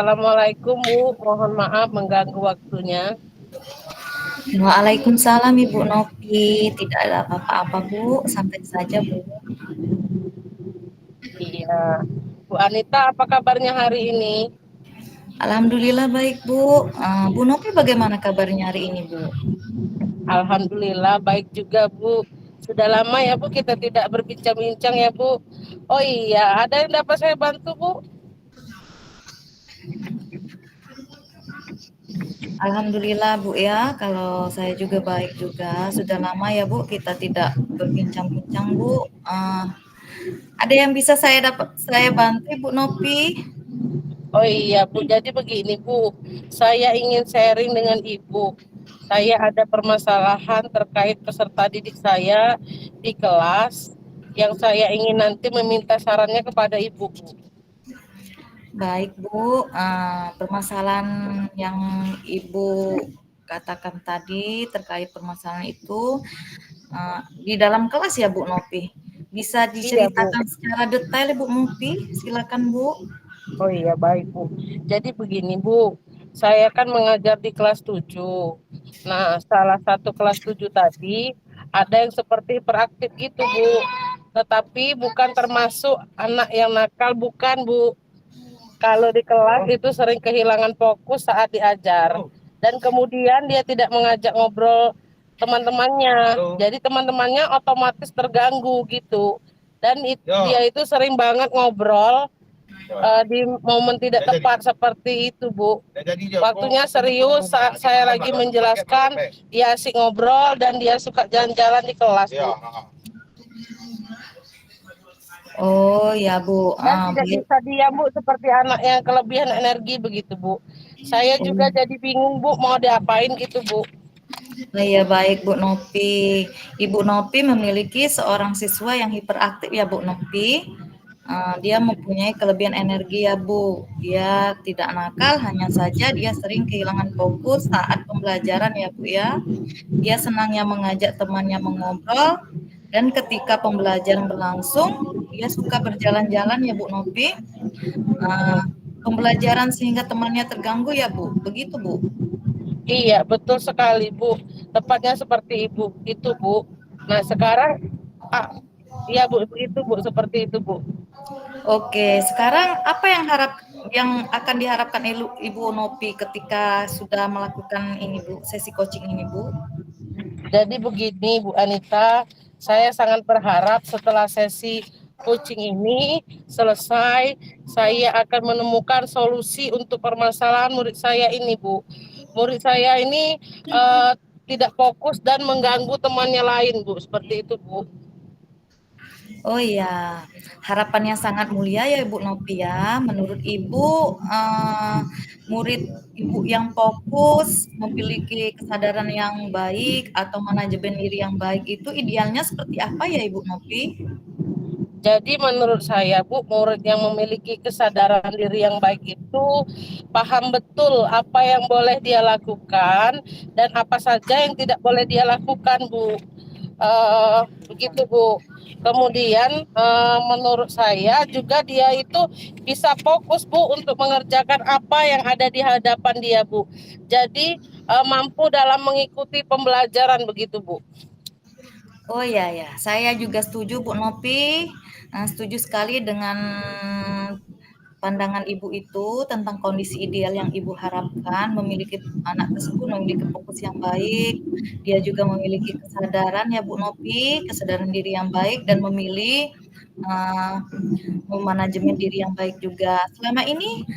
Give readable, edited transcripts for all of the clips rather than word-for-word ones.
Assalamualaikum Bu, mohon maaf mengganggu waktunya. Waalaikumsalam Ibu Novi, tidak ada apa-apa Bu, santai saja Bu. Iya, Bu Anita apa kabarnya hari ini? Alhamdulillah baik Bu. Bu Novi bagaimana kabarnya hari ini Bu? Alhamdulillah baik juga Bu. Sudah lama ya Bu kita tidak berbincang-bincang ya Bu. Oh iya, ada yang dapat saya bantu Bu? Alhamdulillah Bu ya, kalau saya juga baik juga. Sudah lama ya Bu kita tidak berbincang-bincang Bu. Ada yang bisa saya bantu Bu Novi? Oh iya Bu, jadi begini Bu, saya ingin sharing dengan Ibu. Saya ada permasalahan terkait peserta didik saya di kelas yang saya ingin nanti meminta sarannya kepada Ibu. Baik Bu, permasalahan yang Ibu katakan tadi terkait permasalahan itu di dalam kelas ya Bu Novi. Bisa Iya Bu. diceritakan secara detail Bu Novi? Silakan Bu. Oh iya baik Bu. Jadi begini Bu, saya kan mengajar di kelas 7. Nah, salah satu kelas 7 tadi ada yang seperti hiperaktif gitu Bu. Tetapi bukan termasuk anak yang nakal, bukan Bu. Kalau di kelas itu sering kehilangan fokus saat diajar. Dan kemudian dia tidak mengajak ngobrol teman-temannya. Jadi teman-temannya otomatis terganggu gitu. Dan dia itu sering banget ngobrol di momen tidak tepat seperti itu Bu. Waktunya serius saat saya lagi menjelaskan, dia asik ngobrol dan dia suka jalan-jalan di kelas Bu. Oh ya Bu, Dan tidak baik. bisa diam Bu seperti anak yang kelebihan energi begitu Bu. Saya juga Oh, jadi bingung Bu mau diapain gitu Bu. iya baik Bu Novi. Ibu Novi memiliki seorang siswa yang hiperaktif ya Bu Novi. Dia mempunyai kelebihan energi ya Bu. Dia tidak nakal, hanya saja dia sering kehilangan fokus saat pembelajaran ya Bu ya. Dia senangnya mengajak temannya mengobrol, dan ketika pembelajaran berlangsung, dia suka berjalan-jalan ya Bu Novi. Pembelajaran sehingga temannya terganggu ya Bu. Begitu Bu. Iya betul sekali Bu. Tepatnya seperti Ibu itu Bu. Nah sekarang iya Bu begitu Bu seperti itu Bu. Oke, sekarang apa yang akan diharapkan Ibu Novi ketika sudah melakukan ini Bu, sesi coaching ini Bu? Jadi begini Bu Anita, saya sangat berharap setelah sesi coaching ini selesai, saya akan menemukan solusi untuk permasalahan murid saya ini Bu. Murid saya ini tidak fokus dan mengganggu temannya lain Bu, seperti itu Bu. Oh iya, harapannya sangat mulia ya Ibu Novi ya. Menurut Ibu, murid Ibu yang fokus, memiliki kesadaran yang baik atau manajemen diri yang baik itu idealnya seperti apa ya Ibu Novi? Jadi menurut saya Bu, murid yang memiliki kesadaran diri yang baik itu paham betul apa yang boleh dia lakukan dan apa saja yang tidak boleh dia lakukan Bu. Begitu Bu. Kemudian menurut saya juga dia itu bisa fokus Bu untuk mengerjakan apa yang ada di hadapan dia Bu. Jadi mampu dalam mengikuti pembelajaran begitu Bu. Oh iya ya, saya juga setuju Bu Novi, setuju sekali dengan pandangan Ibu itu tentang kondisi ideal yang Ibu harapkan, memiliki anak tersebut memiliki fokus yang baik, dia juga memiliki kesadaran ya Bu Novi, kesadaran diri yang baik dan memilih memanajemen diri yang baik juga. Selama ini,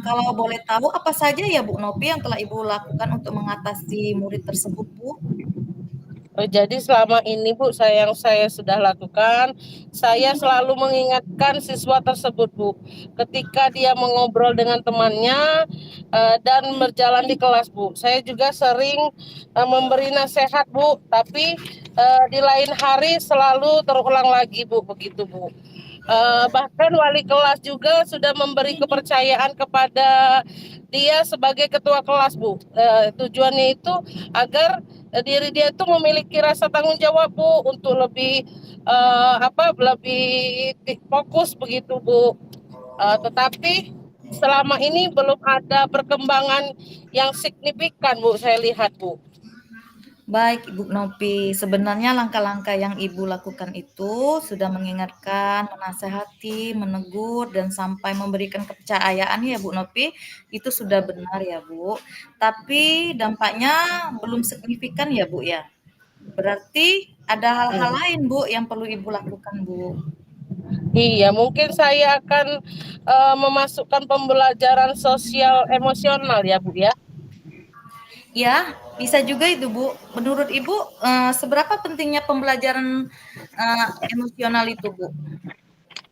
kalau boleh tahu apa saja ya Bu Novi yang telah Ibu lakukan untuk mengatasi murid tersebut Bu? Jadi selama ini Bu, yang saya sudah lakukan, saya selalu mengingatkan siswa tersebut Bu, ketika dia mengobrol dengan temannya dan berjalan di kelas Bu. Saya juga sering memberi nasihat Bu, tapi di lain hari selalu terulang lagi Bu, begitu Bu. Bahkan wali kelas juga sudah memberi kepercayaan kepada dia sebagai ketua kelas Bu. Tujuannya itu agar diri dia itu memiliki rasa tanggung jawab Bu untuk lebih lebih fokus begitu Bu. Tetapi selama ini belum ada perkembangan yang signifikan, Bu, saya lihat, Bu. Baik, Ibu Nopi. Sebenarnya langkah-langkah yang Ibu lakukan itu sudah mengingatkan, menasehati, menegur, dan sampai memberikan kepercayaan ya Bu Nopi, itu sudah benar ya Bu. Tapi dampaknya belum signifikan ya Bu ya. Berarti ada hal-hal Iya. lain Bu yang perlu Ibu lakukan Bu. Iya, mungkin saya akan memasukkan pembelajaran sosial emosional ya, Bu ya. Ya, bisa juga itu Bu. Menurut Ibu, seberapa pentingnya pembelajaran emosional itu Bu?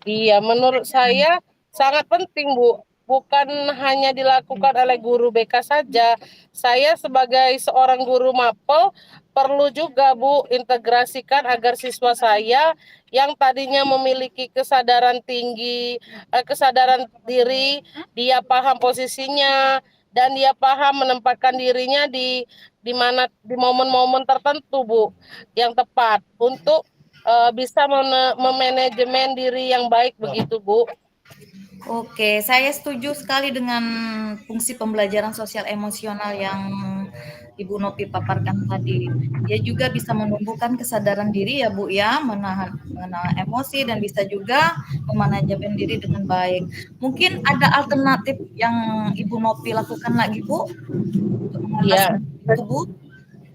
Iya, menurut saya sangat penting, Bu. Bukan hanya dilakukan oleh guru BK saja. Saya sebagai seorang guru mapel perlu juga, Bu, integrasikan agar siswa saya yang tadinya memiliki kesadaran tinggi, kesadaran diri, dia paham posisinya dan dia paham menempatkan dirinya di mana di momen-momen tertentu, Bu, yang tepat untuk bisa memanajemen diri yang baik begitu, Bu. Oke, saya setuju sekali dengan fungsi pembelajaran sosial emosional yang Ibu Nopi paparkan tadi. Dia juga bisa menumbuhkan kesadaran diri ya Bu ya, menahan emosi dan bisa juga memanajemen diri dengan baik. Mungkin ada alternatif yang Ibu Nopi lakukan lagi Bu untuk mengatasi Iya, itu Bu?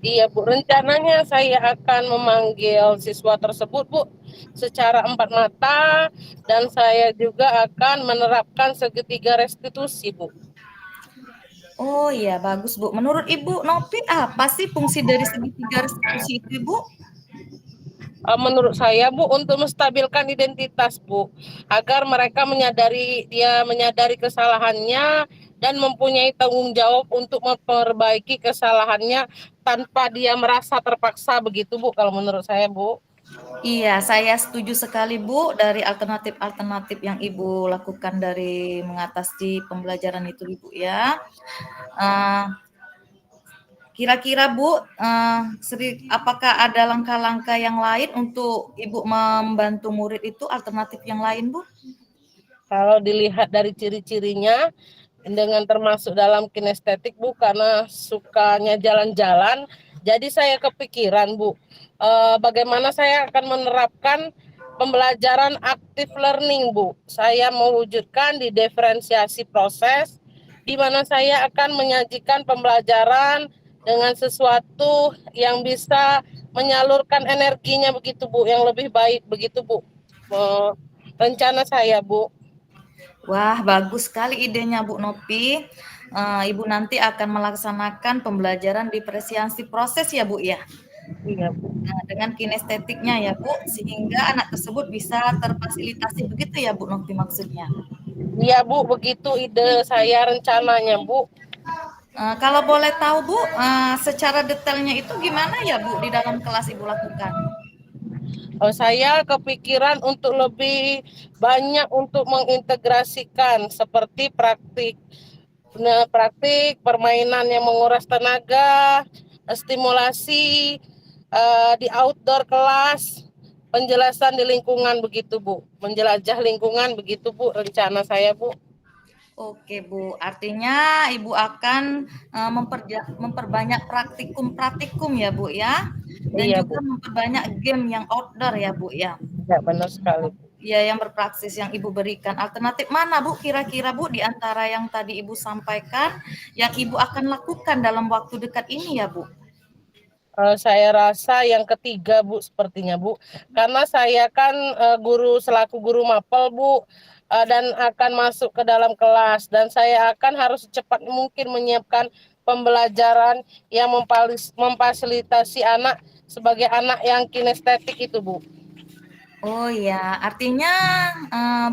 iya Bu. Rencananya saya akan memanggil siswa tersebut, Bu, secara empat mata dan saya juga akan menerapkan segitiga restitusi, Bu. Oh iya, bagus Bu. Menurut Ibu Nopi apa sih fungsi dari segitiga restitusi itu Ibu? Menurut saya, Bu, untuk menstabilkan identitas, Bu, agar mereka menyadari kesalahannya dan mempunyai tanggung jawab untuk memperbaiki kesalahannya tanpa dia merasa terpaksa begitu, Bu, kalau menurut saya, Bu. Iya, saya setuju sekali Bu dari alternatif-alternatif yang Ibu lakukan dari mengatasi pembelajaran itu Ibu ya. Eh, Kira-kira Bu, apakah ada langkah-langkah yang lain untuk Ibu membantu murid itu alternatif yang lain Bu? Kalau dilihat dari ciri-cirinya, dengan termasuk dalam kinestetik, Bu, karena sukanya jalan-jalan, jadi saya kepikiran, Bu, bagaimana saya akan menerapkan pembelajaran active learning, Bu. Saya mewujudkan di diferensiasi proses, di mana saya akan menyajikan pembelajaran dengan sesuatu yang bisa menyalurkan energinya begitu, Bu, yang lebih baik begitu, Bu. Rencana saya, Bu. Wah, bagus sekali idenya Bu Nopi. Ibu nanti akan melaksanakan pembelajaran diferensiasi proses ya Bu ya. Iya, Bu. Nah, dengan kinestetiknya ya Bu, sehingga anak tersebut bisa terfasilitasi begitu ya Bu Nopi maksudnya. Iya, Bu, begitu ide saya rencananya, Bu. Kalau boleh tahu Bu, secara detailnya itu gimana ya Bu di dalam kelas Ibu lakukan? Saya kepikiran untuk lebih banyak untuk mengintegrasikan seperti praktik permainan yang menguras tenaga, stimulasi di outdoor kelas, penjelasan di lingkungan begitu, Bu. Menjelajah lingkungan begitu, Bu, rencana saya, Bu. Oke Bu, artinya Ibu akan memperbanyak praktikum-praktikum ya Bu ya, dan Iya, juga Bu. memperbanyak game yang outdoor ya Bu ya. Ya, benar sekali, Bu. Ya, yang berpraksis yang Ibu berikan. Alternatif mana Bu kira-kira Bu di antara yang tadi Ibu sampaikan yang Ibu akan lakukan dalam waktu dekat ini ya Bu? Saya rasa yang ketiga, Bu, sepertinya, Bu, karena saya kan selaku guru mapel, Bu, dan akan masuk ke dalam kelas dan saya akan harus secepat mungkin menyiapkan pembelajaran yang memfasilitasi anak sebagai anak yang kinestetik itu, Bu. Oh ya, artinya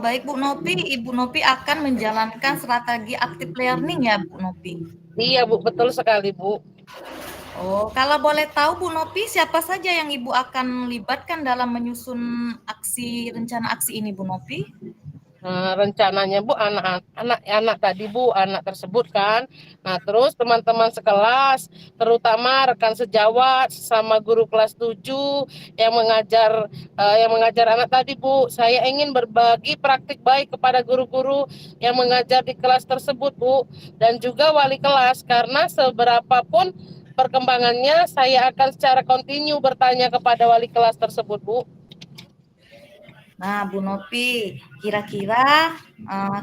baik Bu Nopi, Ibu Nopi akan menjalankan strategi active learning ya Bu Nopi? Iya, Bu, betul sekali, Bu. Oh, kalau boleh tahu Bu Nopi, siapa saja yang Ibu akan libatkan dalam menyusun rencana aksi ini Bu Nopi? Rencananya Bu anak-anak tadi Bu, anak tersebut kan. Nah, terus teman-teman sekelas, terutama rekan sejawat sama guru kelas 7 yang mengajar anak tadi Bu. Saya ingin berbagi praktik baik kepada guru-guru yang mengajar di kelas tersebut Bu, dan juga wali kelas karena seberapapun perkembangannya saya akan secara kontinu bertanya kepada wali kelas tersebut Bu. Nah, Bu Nopi, kira-kira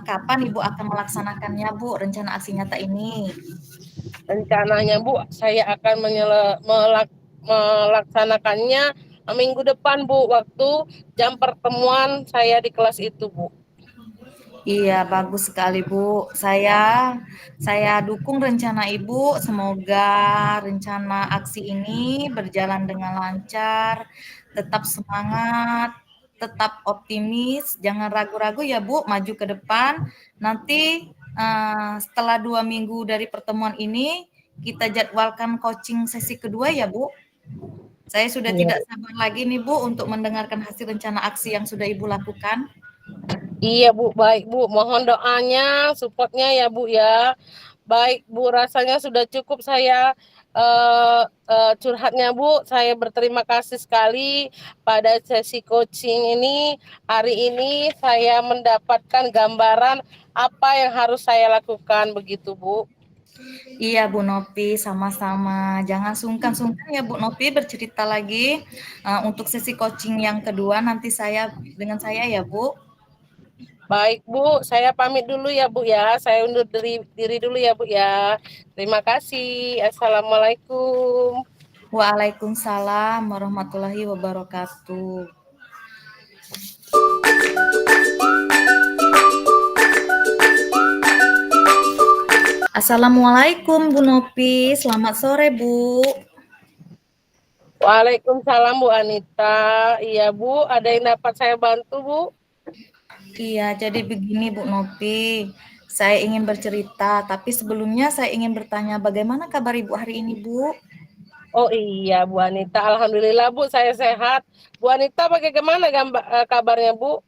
kapan Ibu akan melaksanakannya, Bu, rencana aksi nyata ini? Rencananya Bu, saya akan melaksanakannya minggu depan Bu, waktu jam pertemuan saya di kelas itu Bu. Iya, bagus sekali, Bu. Saya dukung rencana Ibu. Semoga rencana aksi ini berjalan dengan lancar, tetap semangat, tetap optimis, jangan ragu-ragu ya, Bu, maju ke depan. Nanti setelah 2 minggu dari pertemuan ini, kita jadwalkan coaching sesi kedua ya, Bu. Saya sudah Iya. tidak sabar lagi nih, Bu, untuk mendengarkan hasil rencana aksi yang sudah Ibu lakukan. Iya Bu, baik Bu. Mohon doanya, supportnya ya Bu ya. Baik Bu, rasanya sudah cukup saya curhatnya Bu. Saya berterima kasih sekali pada sesi coaching ini. Hari ini saya mendapatkan gambaran apa yang harus saya lakukan begitu Bu. Iya Bu Nopi, sama-sama. Jangan sungkan-sungkan ya Bu Nopi bercerita lagi. Untuk sesi coaching yang kedua nanti dengan saya ya Bu. Baik Bu, saya pamit dulu ya Bu ya. Saya undur diri dulu ya Bu ya. Terima kasih. Assalamualaikum. Waalaikumsalam warahmatullahi wabarakatuh. Assalamualaikum Bu Nopi, selamat sore Bu. Waalaikumsalam Bu Anita. Iya Bu, ada yang dapat saya bantu Bu? Iya, jadi begini Bu Nopi, saya ingin bercerita, tapi sebelumnya saya ingin bertanya bagaimana kabar Ibu hari ini Bu? Oh iya Bu Anita, Alhamdulillah Bu saya sehat. Bu Anita bagaimana kabarnya Bu?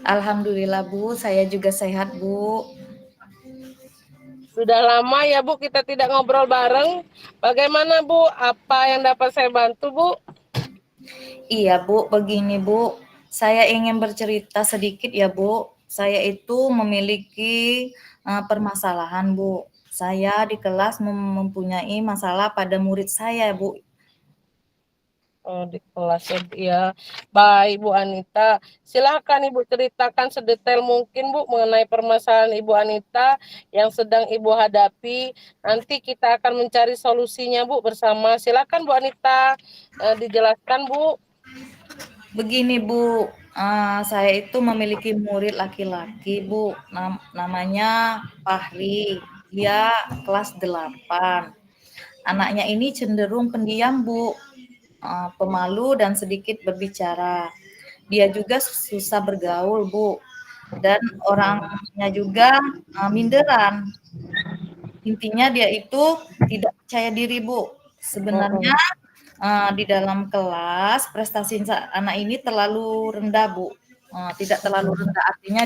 Alhamdulillah Bu, saya juga sehat Bu. Sudah lama ya Bu kita tidak ngobrol bareng. Bagaimana Bu? Apa yang dapat saya bantu Bu? Iya Bu, begini Bu, saya ingin bercerita sedikit ya Bu. Saya itu memiliki permasalahan Bu. Saya di kelas mempunyai masalah pada murid saya Bu. Oh, di kelas ya. Baik Bu Anita, silahkan Ibu ceritakan sedetail mungkin Bu mengenai permasalahan Ibu Anita yang sedang Ibu hadapi. Nanti kita akan mencari solusinya Bu bersama. Silahkan Bu Anita, dijelaskan Bu. Begini Bu, saya itu memiliki murid laki-laki Bu, namanya Fahri. Dia kelas 8. Anaknya ini cenderung pendiam Bu, pemalu dan sedikit berbicara. Dia juga susah bergaul Bu, dan orangnya juga minderan. Intinya dia itu tidak percaya diri Bu. Sebenarnya di dalam kelas prestasi anak ini terlalu rendah Bu. Tidak terlalu rendah, artinya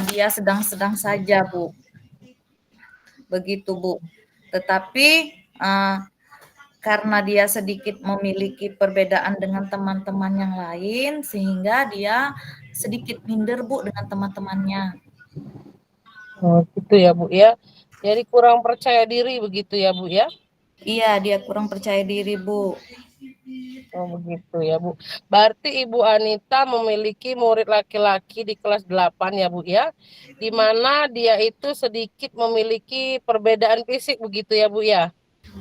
dia sedang-sedang saja Bu. Begitu Bu. Tetapi karena dia sedikit memiliki perbedaan dengan teman-teman yang lain, sehingga dia sedikit minder Bu dengan teman-temannya. Oh, gitu ya Bu ya. Jadi kurang percaya diri begitu ya Bu ya. Iya, dia kurang percaya diri Bu. Oh, begitu ya Bu. Berarti Ibu Anita memiliki murid laki-laki di kelas 8 ya Bu ya. Di mana dia itu sedikit memiliki perbedaan fisik begitu ya Bu ya.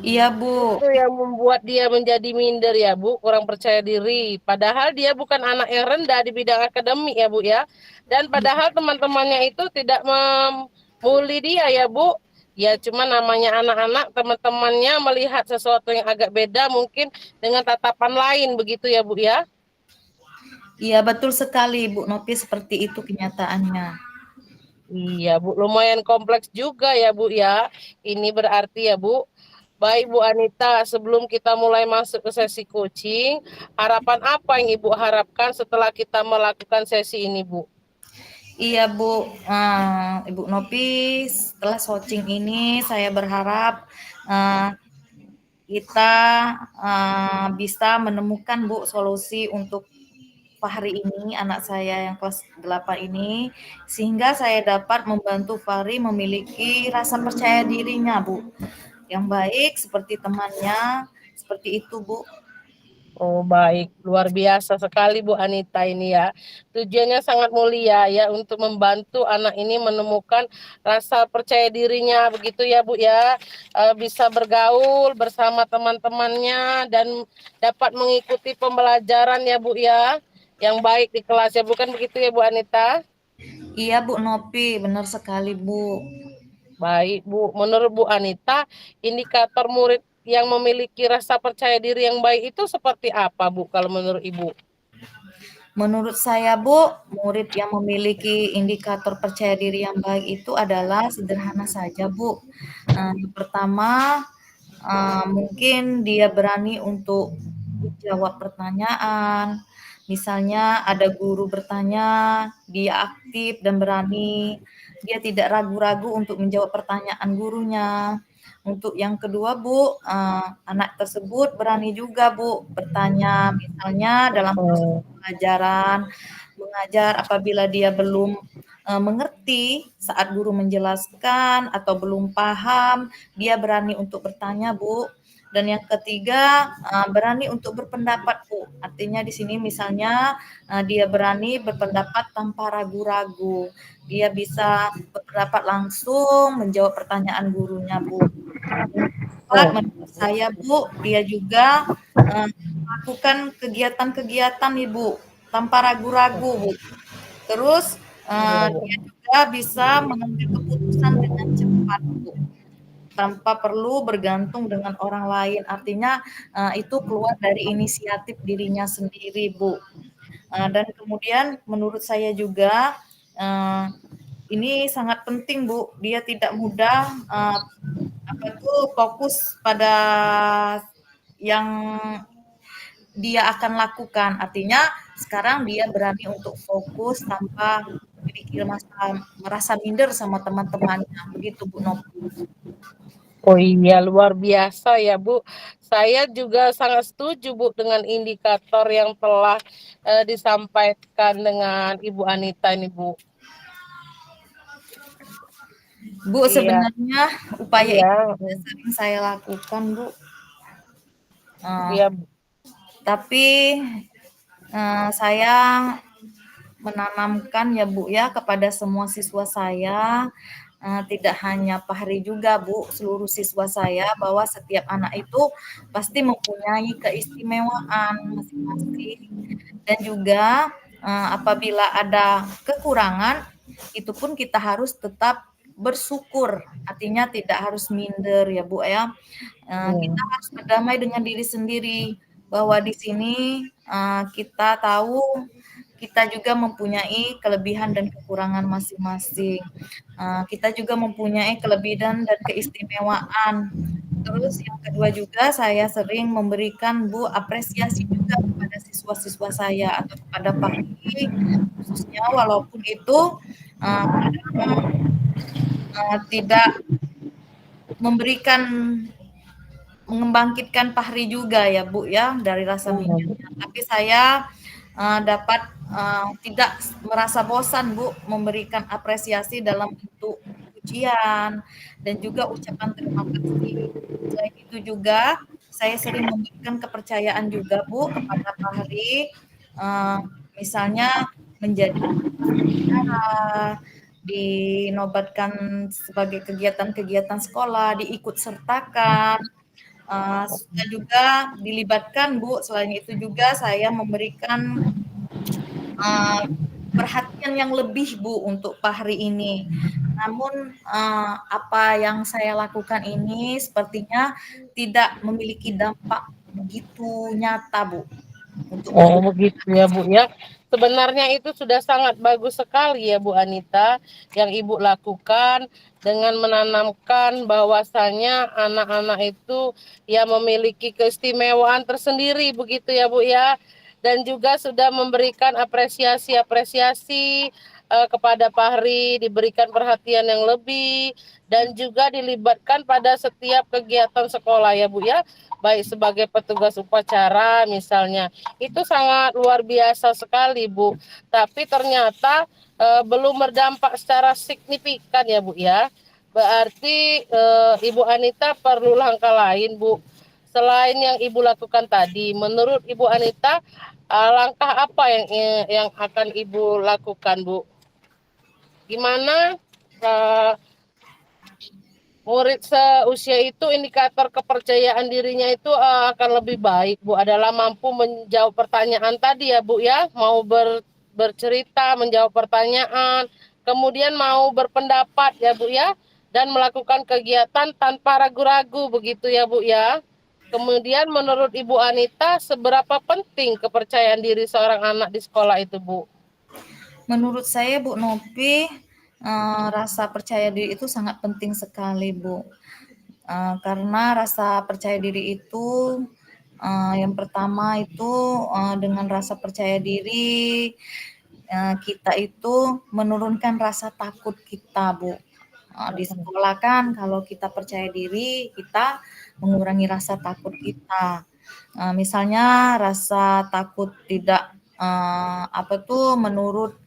Iya Bu. Itu yang membuat dia menjadi minder ya Bu, kurang percaya diri. Padahal dia bukan anak yang rendah di bidang akademik ya Bu ya. Dan padahal teman-temannya itu tidak membuli dia ya Bu. Ya cuma namanya anak-anak, teman-temannya melihat sesuatu yang agak beda mungkin dengan tatapan lain begitu ya Bu ya. Iya betul sekali Bu Nopi, seperti itu kenyataannya. Iya Bu, lumayan kompleks juga ya Bu ya. Ini berarti ya Bu. Baik Bu Anita, sebelum kita mulai masuk ke sesi coaching, harapan apa yang Ibu harapkan setelah kita melakukan sesi ini Bu? Iya Bu, Ibu Nopi, setelah coaching ini saya berharap eh, kita bisa menemukan Bu solusi untuk Fahri ini, anak saya yang kelas 8 ini, sehingga saya dapat membantu Fahri memiliki rasa percaya dirinya Bu, yang baik seperti temannya, seperti itu Bu. Oh baik, luar biasa sekali Bu Anita ini ya. Tujuannya sangat mulia ya untuk membantu anak ini menemukan rasa percaya dirinya begitu ya Bu ya. Bisa bergaul bersama teman-temannya dan dapat mengikuti pembelajaran ya Bu ya. Yang baik di kelas ya bukan begitu ya Bu Anita? Iya Bu Nopi, benar sekali Bu. Baik Bu, menurut Bu Anita, indikator murid yang memiliki rasa percaya diri yang baik itu seperti apa Bu kalau menurut Ibu? Menurut saya, Bu, murid yang memiliki indikator percaya diri yang baik itu adalah sederhana saja, Bu. Yang pertama, mungkin dia berani untuk menjawab pertanyaan. Misalnya ada guru bertanya, dia aktif dan berani. Dia tidak ragu-ragu untuk menjawab pertanyaan gurunya. Untuk yang kedua, Bu, anak tersebut berani juga, Bu, bertanya. Misalnya dalam proses Oh, pembelajaran, mengajar apabila dia belum mengerti saat guru menjelaskan atau belum paham, dia berani untuk bertanya, Bu. Dan yang ketiga, berani untuk berpendapat, Bu. Artinya di sini misalnya dia berani berpendapat tanpa ragu-ragu. Dia bisa berpendapat langsung menjawab pertanyaan gurunya, Bu. Yang keempat, oh, menurut saya, Bu, dia juga melakukan kegiatan-kegiatan, Ibu, tanpa ragu-ragu, Bu. Terus iya, dia Bu. juga bisa mengambil keputusan dengan cepat, Bu, tanpa perlu bergantung dengan orang lain. Artinya itu keluar dari inisiatif dirinya sendiri, Bu. Dan kemudian menurut saya juga ini sangat penting, Bu. Dia tidak mudah apa tuh fokus pada yang dia akan lakukan. Artinya sekarang dia berani untuk fokus tanpa memiliki merasa minder sama teman-temannya. Begitu Bu Nopi. Oh iya, luar biasa ya Bu. Saya juga sangat setuju Bu dengan indikator yang telah disampaikan dengan Ibu Anita ini Bu. Bu, Iya, sebenarnya upaya iya, ini sudah sering saya lakukan, Bu. Eh, iya, Bu. tapi saya menanamkan ya Bu ya kepada semua siswa saya, tidak hanya Fahri juga Bu, seluruh siswa saya bahwa setiap anak itu pasti mempunyai keistimewaan masing-masing dan juga apabila ada kekurangan itu pun kita harus tetap bersyukur, artinya tidak harus minder ya Bu ya. Kita Hmm. harus berdamai dengan diri sendiri bahwa di sini kita tahu kita juga mempunyai kelebihan dan kekurangan masing-masing. Kita juga mempunyai kelebihan dan keistimewaan. Terus yang kedua juga saya sering memberikan Bu apresiasi juga kepada siswa-siswa saya atau kepada Fahri khususnya walaupun itu kadang tidak memberikan membangkitkan Fahri juga ya Bu ya dari rasa Hmm. mindernya. Tapi saya dapat tidak merasa bosan Bu memberikan apresiasi dalam bentuk pujian dan juga ucapan terima kasih. Selain itu juga saya sering memberikan kepercayaan juga Bu kepada Fahri, eee, misalnya menjadi pengawas upacara, dinobatkan sebagai kegiatan-kegiatan sekolah, diikut sertakan. Suka juga dilibatkan, Bu. Selain itu juga saya memberikan eee, perhatian yang lebih, Bu, untuk Fahri ini. Namun, apa yang saya lakukan ini sepertinya tidak memiliki dampak begitu nyata, Bu, untuk Oh, perubahan begitu ya, Bu ya. Sebenarnya itu sudah sangat bagus sekali ya, Bu Anita, yang Ibu lakukan dengan menanamkan bahwasanya anak-anak itu ya memiliki keistimewaan tersendiri begitu ya, Bu ya. Dan juga sudah memberikan apresiasi-apresiasi kepada Fahri diberikan perhatian yang lebih dan juga dilibatkan pada setiap kegiatan sekolah ya Bu ya, baik sebagai petugas upacara misalnya. Itu sangat luar biasa sekali Bu. Tapi ternyata belum berdampak secara signifikan ya Bu ya. Berarti Ibu Anita perlu langkah lain Bu. Selain yang Ibu lakukan tadi, menurut Ibu Anita langkah apa yang akan Ibu lakukan Bu? Gimana murid seusia itu indikator kepercayaan dirinya itu akan lebih baik Bu, adalah mampu menjawab pertanyaan tadi ya Bu ya, mau bercerita, menjawab pertanyaan, kemudian mau berpendapat ya Bu ya, dan melakukan kegiatan tanpa ragu-ragu begitu ya Bu ya. Kemudian menurut Ibu Anita, seberapa penting kepercayaan diri seorang anak di sekolah itu Bu? Menurut saya Bu Nopi, rasa percaya diri itu sangat penting sekali Bu. Karena rasa percaya diri itu, yang pertama itu, dengan rasa percaya diri, kita itu menurunkan rasa takut kita Bu. Di sekolah kan kalau kita percaya diri, kita mengurangi rasa takut kita. Misalnya rasa takut tidak, menurut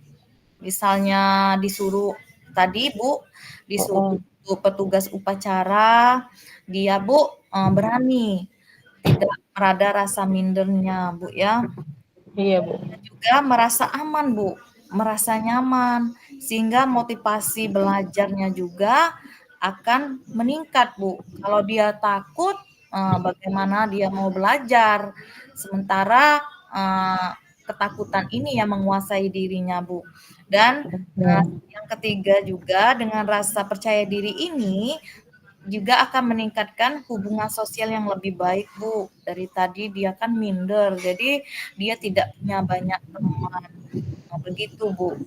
misalnya disuruh tadi Bu, disuruh petugas upacara, dia Bu, berani, tidak ada rasa mindernya Bu ya. Iya Bu. Juga merasa aman Bu, merasa nyaman, sehingga motivasi belajarnya juga akan meningkat Bu. Kalau dia takut, bagaimana dia mau belajar? Sementara, ketakutan ini yang menguasai dirinya Bu. Dan, yang ketiga juga dengan rasa percaya diri ini, juga akan meningkatkan hubungan sosial yang lebih baik Bu. Dari tadi dia kan minder, jadi dia tidak punya banyak teman. Nah, begitu Bu.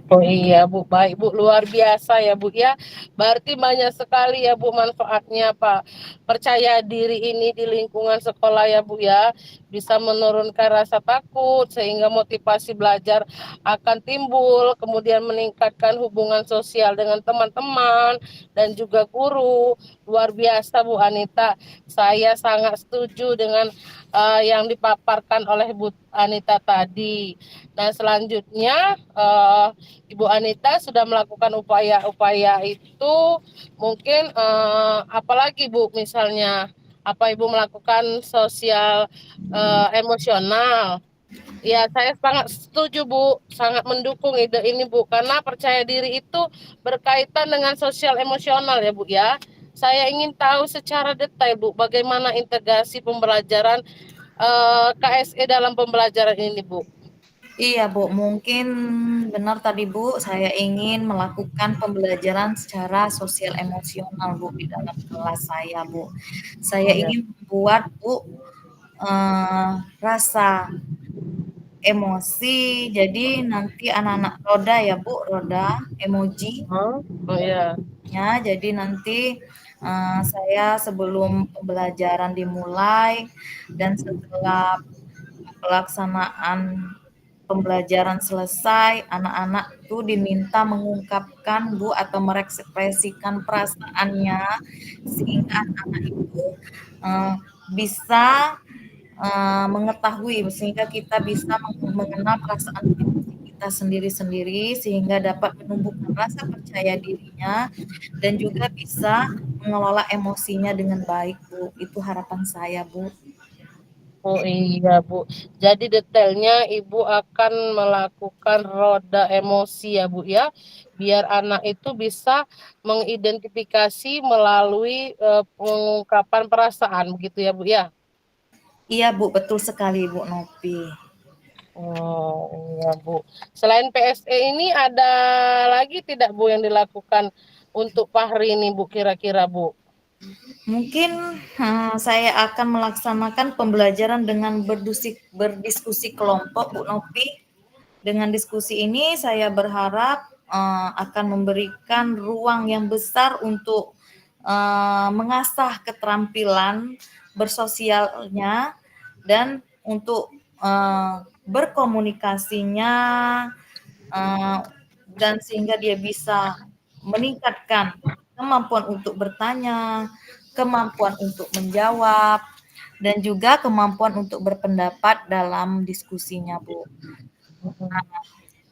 Oh iya Bu, baik Bu, luar biasa ya Bu ya. Berarti banyak sekali ya Bu manfaatnya Pak. Percaya diri ini di lingkungan sekolah ya Bu ya. Bisa menurunkan rasa takut sehingga motivasi belajar akan timbul. Kemudian meningkatkan hubungan sosial dengan teman-teman dan juga guru. Luar biasa Bu Anita. Saya sangat setuju dengan yang dipaparkan oleh Bu Anita tadi. Nah selanjutnya Ibu Anita sudah melakukan upaya-upaya itu, mungkin apalagi Bu misalnya apa Ibu melakukan sosial emosional. Ya, saya sangat setuju Bu, sangat mendukung ide ini Bu, karena percaya diri itu berkaitan dengan sosial emosional ya Bu ya. Saya ingin tahu secara detail Bu, bagaimana integrasi pembelajaran KSE dalam pembelajaran ini Bu. Iya Bu, mungkin benar tadi Bu, saya ingin melakukan pembelajaran secara sosial emosional Bu di dalam kelas saya Bu. Saya Ya. ingin membuat Bu, rasa emosi, jadi nanti anak-anak roda ya Bu, roda emoji. Oh, oh ya. Ya, jadi nanti saya sebelum pembelajaran dimulai dan setelah pelaksanaan pembelajaran selesai, anak-anak itu diminta mengungkapkan Bu atau merekspresikan perasaannya sehingga anak-anak itu bisa mengetahui sehingga kita bisa mengenal perasaan emosi kita sendiri-sendiri sehingga dapat menumbuhkan rasa percaya dirinya dan juga bisa mengelola emosinya dengan baik, Bu. Itu harapan saya, Bu. Oh iya Bu, jadi detailnya Ibu akan melakukan roda emosi ya Bu ya, biar anak itu bisa mengidentifikasi melalui pengungkapan perasaan begitu ya Bu ya. Iya, Bu, betul sekali, Bu Nopi. Oh iya Bu, selain PSE ini ada lagi tidak Bu yang dilakukan untuk Fahri ini Bu kira-kira Bu? Mungkin saya akan melaksanakan pembelajaran dengan berdiskusi kelompok, Bu Nopi. Dengan diskusi ini saya berharap akan memberikan ruang yang besar untuk mengasah keterampilan bersosialnya dan untuk berkomunikasinya dan sehingga dia bisa meningkatkan kemampuan untuk bertanya, kemampuan untuk menjawab, dan juga kemampuan untuk berpendapat dalam diskusinya, Bu.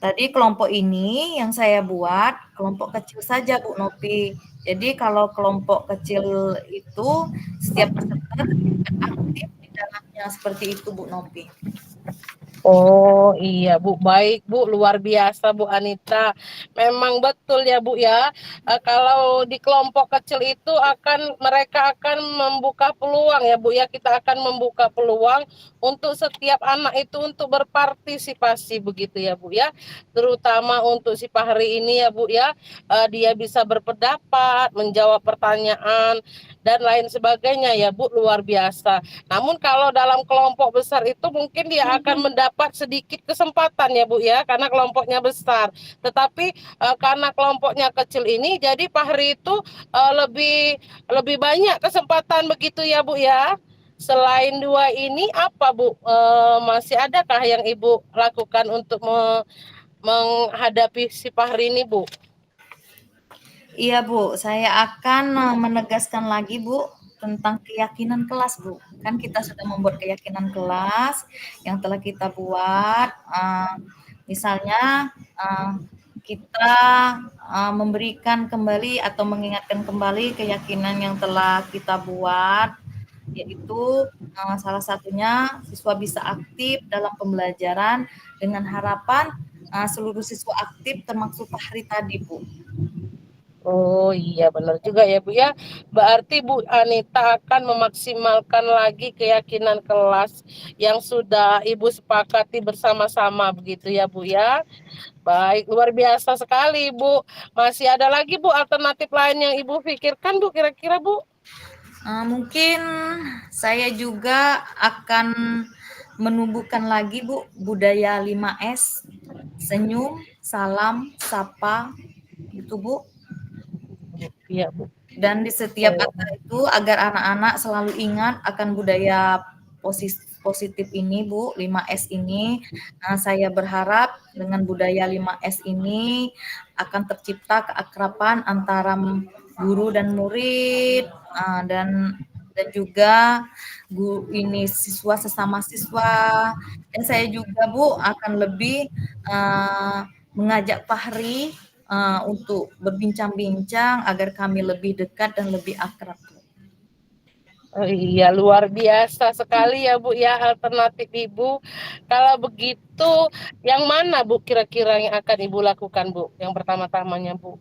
Tadi kelompok ini yang saya buat kelompok kecil saja, Bu Nopi. Jadi kalau kelompok kecil itu setiap peserta terlibat aktif di dalamnya seperti itu, Bu Nopi. Oh iya Bu, baik Bu, luar biasa Bu Anita. Memang betul ya Bu ya, kalau di kelompok kecil itu mereka akan membuka peluang ya Bu ya, kita akan membuka peluang untuk setiap anak itu untuk berpartisipasi begitu ya Bu ya. Terutama untuk si Fahri ini ya Bu ya, dia bisa berpendapat, menjawab pertanyaan dan lain sebagainya ya Bu, luar biasa. Namun kalau dalam kelompok besar itu mungkin dia akan mendapat sedikit kesempatan ya Bu ya, karena kelompoknya besar. Tetapi karena kelompoknya kecil ini, jadi Fahri itu lebih lebih banyak kesempatan begitu ya Bu ya. Selain dua ini apa Bu? Masih adakah yang Ibu lakukan untuk menghadapi si Fahri ini Bu? Iya, Bu, saya akan menegaskan lagi, Bu, tentang keyakinan kelas, Bu. Kan kita sudah membuat keyakinan kelas yang telah kita buat, misalnya kita memberikan kembali atau mengingatkan kembali keyakinan yang telah kita buat, yaitu salah satunya siswa bisa aktif dalam pembelajaran dengan harapan seluruh siswa aktif termasuk Fahri tadi, Bu. Oh iya benar juga ya Bu ya. Berarti Bu Anita akan memaksimalkan lagi keyakinan kelas yang sudah Ibu sepakati bersama-sama begitu ya Bu ya. Baik, luar biasa sekali Bu. Masih ada lagi Bu alternatif lain yang Ibu pikirkan Bu kira-kira Bu? Mungkin saya juga akan menumbuhkan lagi, Bu, budaya 5S, senyum, salam, sapa, gitu, Bu. Iya Bu. Dan di setiap Oh, acara itu agar anak-anak selalu ingat akan budaya positif ini, Bu, 5S ini. Saya berharap dengan budaya 5S ini akan tercipta keakraban antara guru dan murid, dan juga ini siswa sesama siswa. Dan saya juga, Bu, akan lebih mengajak Fahri untuk berbincang-bincang agar kami lebih dekat dan lebih akrab. oh iya luar biasa sekali ya Bu ya alternatif Ibu. Kalau begitu yang mana Bu kira-kira yang akan Ibu lakukan Bu? Yang pertama-tamanya Bu.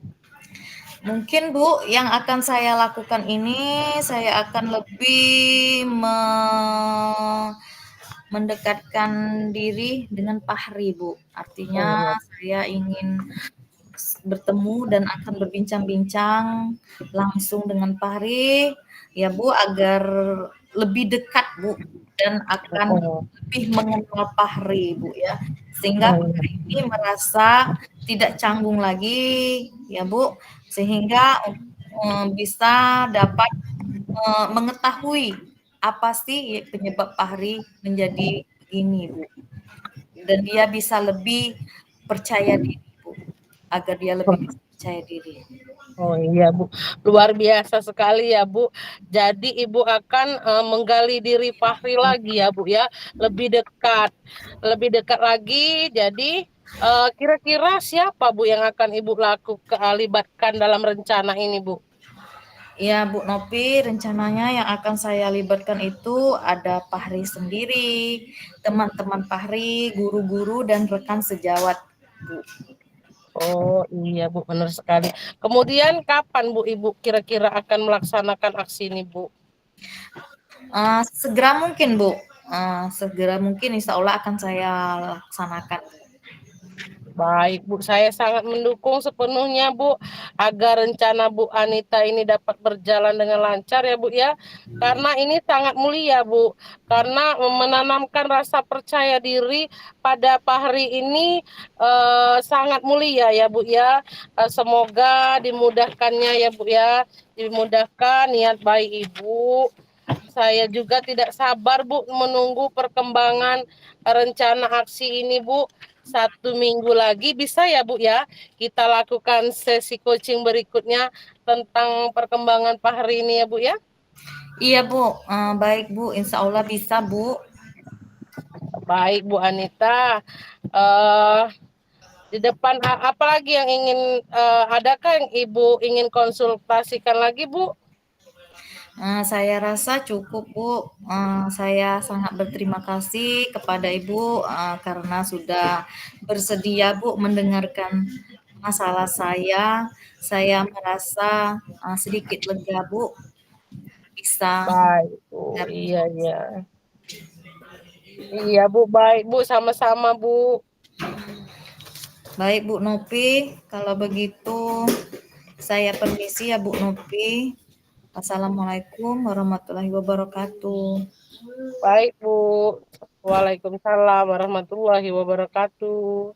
Mungkin Bu, yang akan saya lakukan ini, saya akan lebih mendekatkan diri dengan Fahri, Bu. Artinya Oh, saya ingin bertemu dan akan berbincang-bincang langsung dengan Fahri, ya Bu, agar lebih dekat Bu, dan akan oh, lebih mengenal Fahri Bu ya, sehingga oh, Fahri iya. ini merasa tidak canggung lagi ya Bu, sehingga bisa dapat mengetahui apa sih penyebab Fahri menjadi begini Bu, dan dia bisa lebih percaya diri Bu, agar dia lebih bisa percaya diri. Oh iya Bu, luar biasa sekali ya Bu. Jadi Ibu akan menggali diri Fahri lagi ya Bu ya, lebih dekat lagi. Jadi kira-kira siapa Bu yang akan Ibu libatkan dalam rencana ini Bu? Ya, Bu Nopi, rencananya yang akan saya libatkan itu ada Fahri sendiri, teman-teman Fahri, guru-guru, dan rekan sejawat, Bu. Oh iya Bu, benar sekali. Kemudian kapan Bu Ibu kira-kira akan melaksanakan aksi ini Bu? Segera mungkin, Bu. Segera mungkin insya Allah akan saya laksanakan. Baik Bu, saya sangat mendukung sepenuhnya Bu agar rencana Bu Anita ini dapat berjalan dengan lancar ya Bu ya. Karena ini sangat mulia Bu. Karena menanamkan rasa percaya diri pada Fahri ini sangat mulia ya Bu ya. Semoga dimudahkannya ya Bu ya. Dimudahkan niat baik Ibu. Saya juga tidak sabar Bu menunggu perkembangan rencana aksi ini Bu. 1 minggu lagi bisa ya Bu ya kita lakukan sesi coaching berikutnya tentang perkembangan Fahri ini ya Bu ya. Iya Bu, baik Bu, insya Allah bisa Bu. Baik Bu Anita. eh di depan apa lagi yang ingin adakah yang Ibu ingin konsultasikan lagi Bu? Saya rasa cukup Bu. Saya sangat berterima kasih kepada Ibu karena sudah bersedia Bu mendengarkan masalah saya. Saya merasa sedikit lega Bu bisa. Baik Bu, iya iya. Iya Bu, baik Bu, sama-sama Bu. Baik Bu Nopi, kalau begitu saya permisi ya Bu Nopi. Assalamualaikum warahmatullahi wabarakatuh. Baik Bu. Waalaikumsalam warahmatullahi wabarakatuh.